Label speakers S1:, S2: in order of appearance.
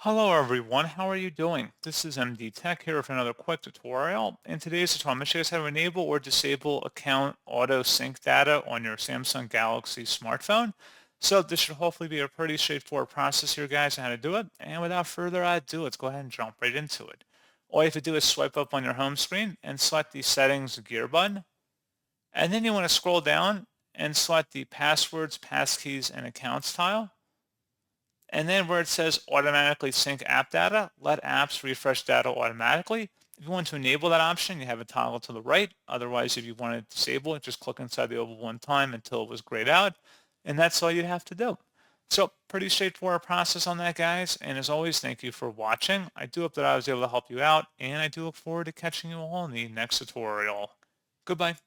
S1: Hello everyone, how are you doing? This is MD Tech here with another quick tutorial. In today's tutorial, I'm going to show you guys how to enable or disable account auto sync data on your Samsung Galaxy smartphone. So this should hopefully be a pretty straightforward process here, guys, on how to do it. And without further ado, let's go ahead and jump right into it. All you have to do is swipe up on your home screen and select the settings gear button. And then you want to scroll down and select the passwords, passkeys, and accounts tile. And then where it says automatically sync app data, let apps refresh data automatically. If you want to enable that option, you have a toggle to the right. Otherwise, if you want to disable it, just click inside the oval one time until it was grayed out. And that's all you'd have to do. So pretty straightforward process on that, guys. And as always, thank you for watching. I do hope that I was able to help you out, and I do look forward to catching you all in the next tutorial. Goodbye.